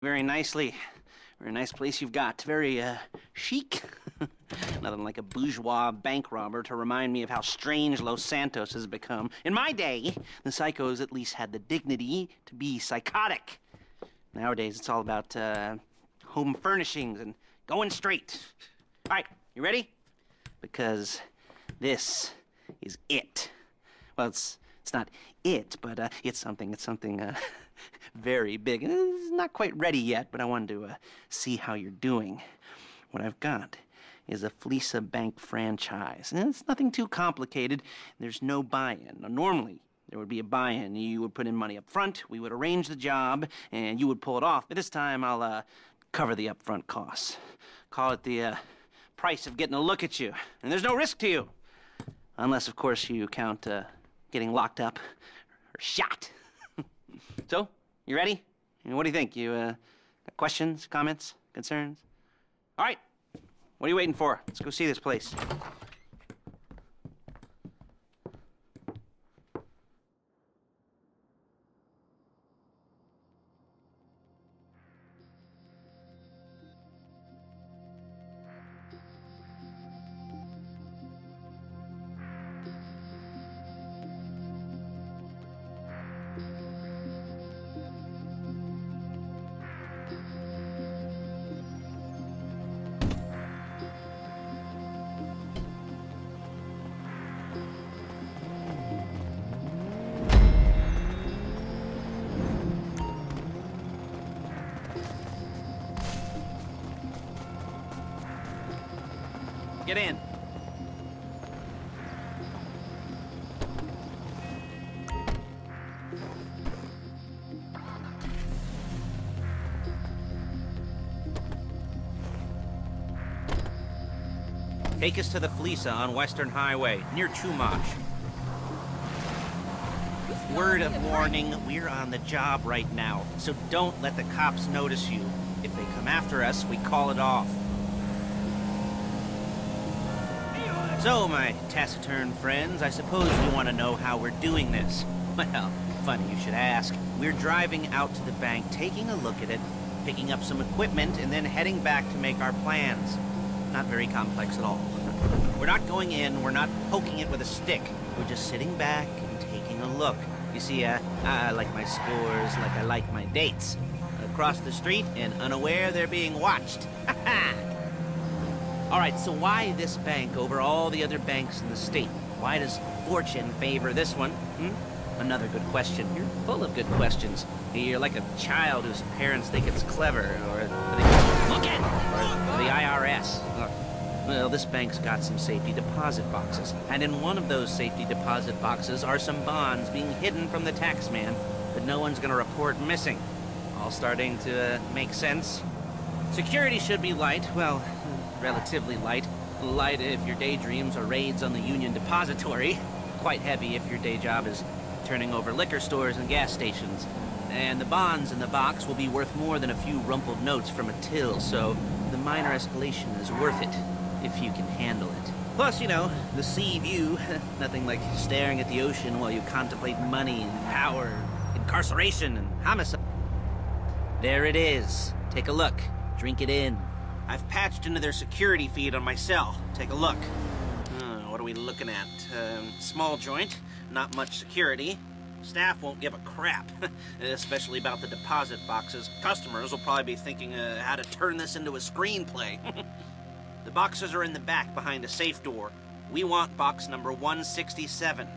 Very nicely. Very nice place you've got. Very, chic. Nothing like a bourgeois bank robber to remind me of how strange Los Santos has become. In my day, the psychos at least had the dignity to be psychotic. Nowadays, it's all about, home furnishings and going straight. All right, you ready? Because this is it. Well, it's not it, but, it's something, very big. And it's not quite ready yet, but I wanted to see how you're doing. What I've got is a Fleeca Bank franchise. And it's nothing too complicated. There's no buy-in. Now, normally, there would be a buy-in. You would put in money up front, we would arrange the job, and you would pull it off. But this time, I'll cover the upfront costs. Call it the price of getting a look at you. And there's no risk to you. Unless, of course, you count getting locked up or shot. So, you ready? What do you think? You got questions, comments, concerns? All right. What are you waiting for? Let's go see this place. Get in. Take us to the Fleeca on Western Highway, near Chumash. Word of warning, we're on the job right now, so don't let the cops notice you. If they come after us, we call it off. So, my taciturn friends, I suppose you want to know how we're doing this. Well, funny you should ask. We're driving out to the bank, taking a look at it, picking up some equipment, and then heading back to make our plans. Not very complex at all. We're not going in, we're not poking it with a stick. We're just sitting back and taking a look. You see, I like my scores like I like my dates. Across the street and unaware they're being watched. Ha-ha! All right, so why this bank over all the other banks in the state? Why does fortune favor this one? Another good question. You're full of good questions. You're like a child whose parents think it's clever, or the IRS. Well, this bank's got some safety deposit boxes, and in one of those safety deposit boxes are some bonds being hidden from the tax man that no one's gonna report missing. All starting to make sense? Security should be light, well, relatively light. Light if your daydreams are raids on the Union Depository. Quite heavy if your day job is turning over liquor stores and gas stations. And the bonds in the box will be worth more than a few rumpled notes from a till, so the minor escalation is worth it, if you can handle it. Plus, you know, the sea view. Nothing like staring at the ocean while you contemplate money and power, incarceration and homicide. There it is. Take a look. Drink it in. I've patched into their security feed on my cell. Take a look. What are we looking at? Small joint, not much security. Staff won't give a crap, especially about the deposit boxes. Customers will probably be thinking how to turn this into a screenplay. The boxes are in the back behind a safe door. We want box number 167.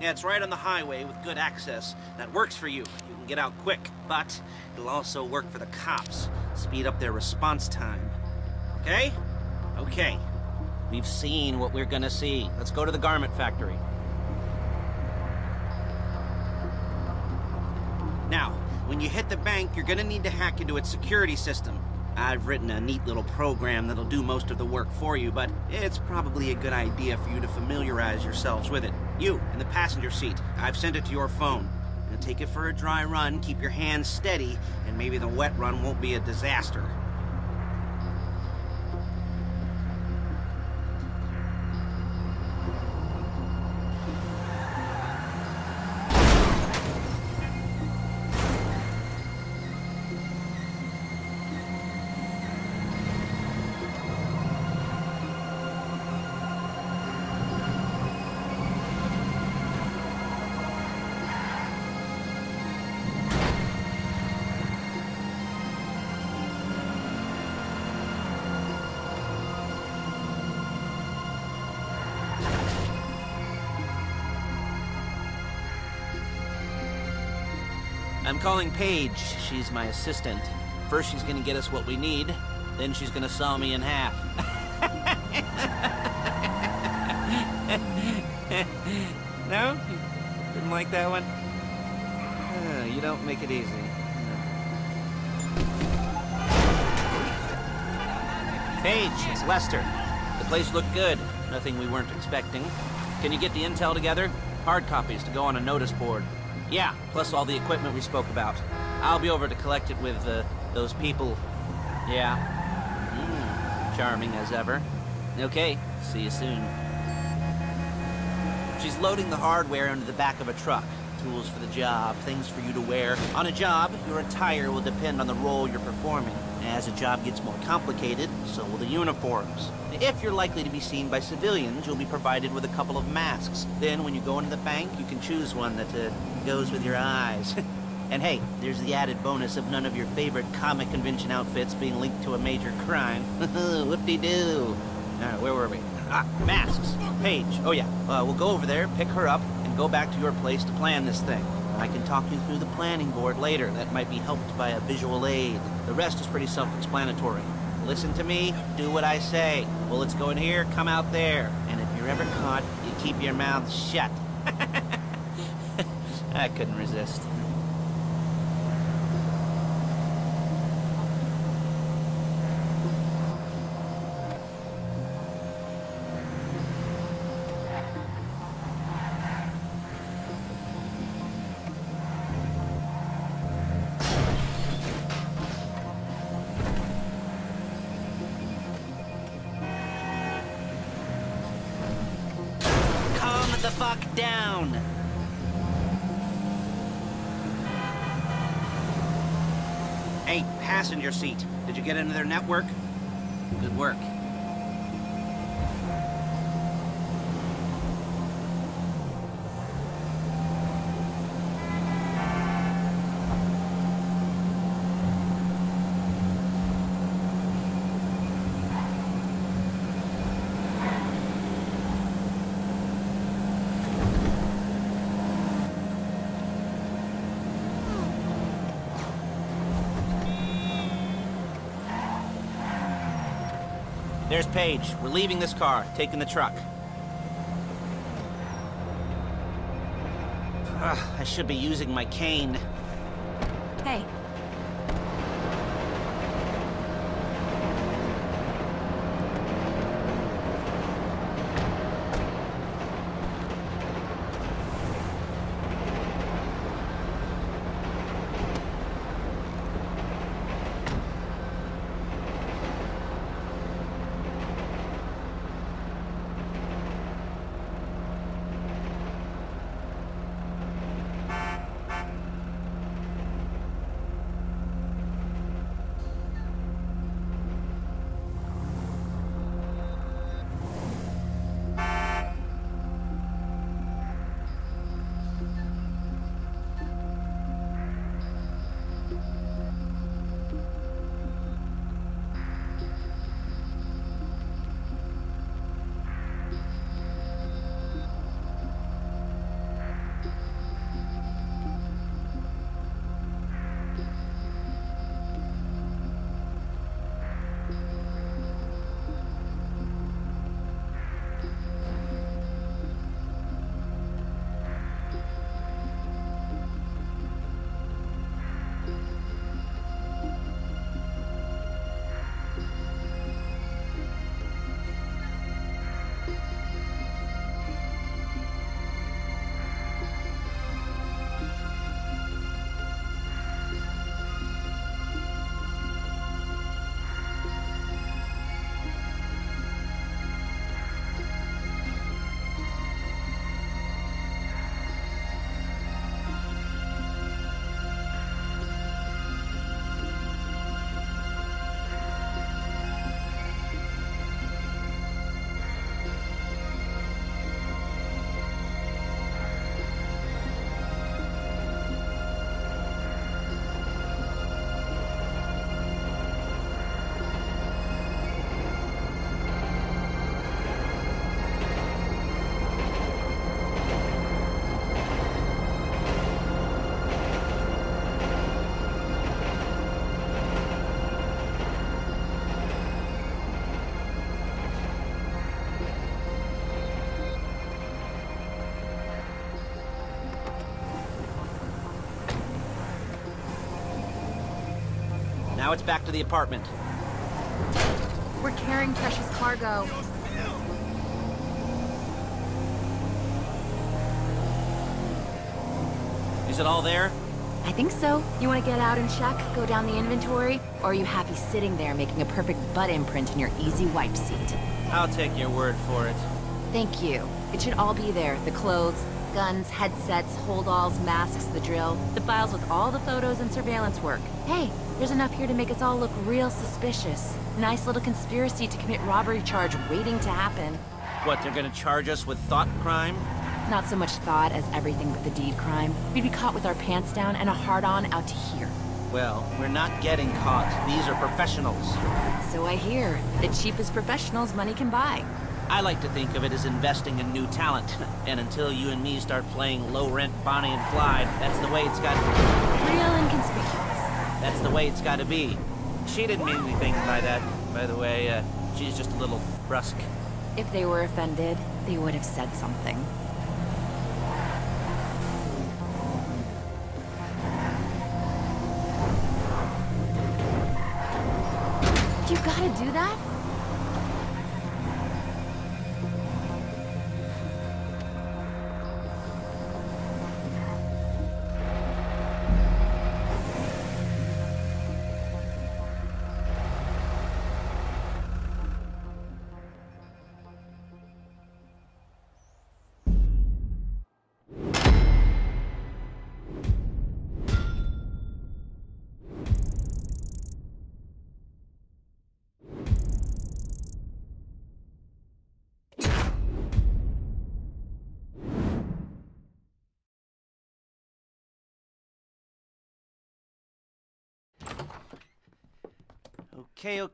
Yeah, it's right on the highway with good access. That works for you. You can get out quick, but it'll also work for the cops. Speed up their response time. Okay? Okay. We've seen what we're gonna see. Let's go to the garment factory. Now, when you hit the bank, you're gonna need to hack into its security system. I've written a neat little program that'll do most of the work for you, but it's probably a good idea for you to familiarize yourselves with it. You, in the passenger seat, I've sent it to your phone. Now take it for a dry run, keep your hands steady, and maybe the wet run won't be a disaster. I'm calling Paige. She's my assistant. First she's gonna get us what we need, then she's gonna saw me in half. No? Didn't like that one? You don't make it easy. Paige, it's Lester. The place looked good. Nothing we weren't expecting. Can you get the intel together? Hard copies to go on a notice board. Yeah, plus all the equipment we spoke about. I'll be over to collect it with, those people. Yeah. Charming as ever. Okay, see you soon. She's loading the hardware into the back of a truck. Tools for the job, things for you to wear. On a job, your attire will depend on the role you're performing. As the job gets more complicated, so will the uniforms. If you're likely to be seen by civilians, you'll be provided with a couple of masks. Then, when you go into the bank, you can choose one that goes with your eyes. And hey, there's the added bonus of none of your favorite comic convention outfits being linked to a major crime. Whoop-de-doo. Alright, where were we? Masks. Paige. Oh yeah, we'll go over there, pick her up, and go back to your place to plan this thing. I can talk you through the planning board later. That might be helped by a visual aid. The rest is pretty self-explanatory. Listen to me, do what I say. Bullets go in here, come out there. And if you're ever caught, you keep your mouth shut. I couldn't resist. The fuck down! Hey, passenger seat. Did you get into their network? Good work. There's Paige. We're leaving this car, taking the truck. I should be using my cane. Hey. Now it's back to the apartment. We're carrying precious cargo. Is it all there? I think so. You want to get out and check, go down the inventory? Or are you happy sitting there making a perfect butt imprint in your easy wipe seat? I'll take your word for it. Thank you. It should all be there. The clothes, guns, headsets, holdalls, masks, the drill. The files with all the photos and surveillance work. Hey, there's enough here to make us all look real suspicious. Nice little conspiracy to commit robbery charge waiting to happen. What, they're gonna charge us with thought crime? Not so much thought as everything but the deed crime. We'd be caught with our pants down and a hard-on out to here. Well, we're not getting caught. These are professionals. So I hear. The cheapest professionals money can buy. I like to think of it as investing in new talent. And until you and me start playing low-rent Bonnie and Clyde, that's the way it's got to be. Real inconspicuous. That's the way it's got to be. She didn't mean anything by that, by the way. She's just a little brusque. If they were offended, they would have said something. You gotta do that?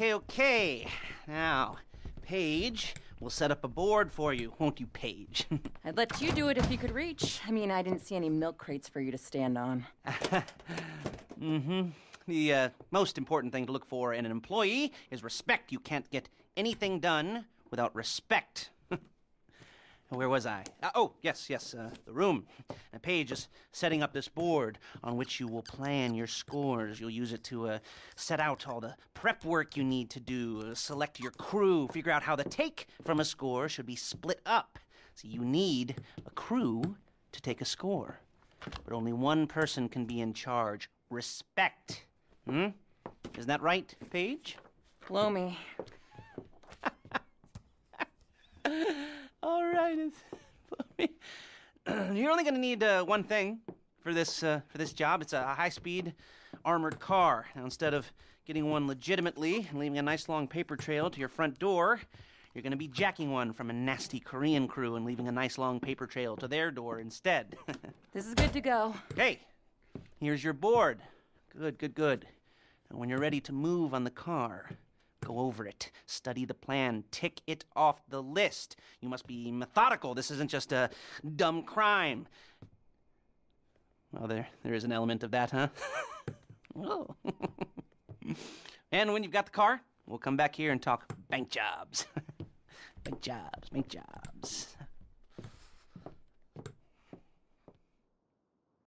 Okay. Now, Paige, we'll set up a board for you, won't you, Paige? I'd let you do it if you could reach. I mean, I didn't see any milk crates for you to stand on. The most important thing to look for in an employee is respect. You can't get anything done without respect. Where was I? Yes, the room. Now, Paige is setting up this board on which you will plan your scores. You'll use it to set out all the prep work you need to do, select your crew, figure out how the take from a score should be split up. So you need a crew to take a score. But only one person can be in charge. Respect. Isn't that right, Paige? Blow me. All right, you're only going to need one thing for this job. It's a high-speed armored car. Now, instead of getting one legitimately and leaving a nice long paper trail to your front door, you're going to be jacking one from a nasty Korean crew and leaving a nice long paper trail to their door instead. This is good to go. Okay, here's your board. Good. And when you're ready to move on the car, go over it, study the plan, tick it off the list. You must be methodical. This isn't just a dumb crime. Well, there is an element of that, huh? Oh. And when you've got the car, we'll come back here and talk bank jobs. Bank jobs.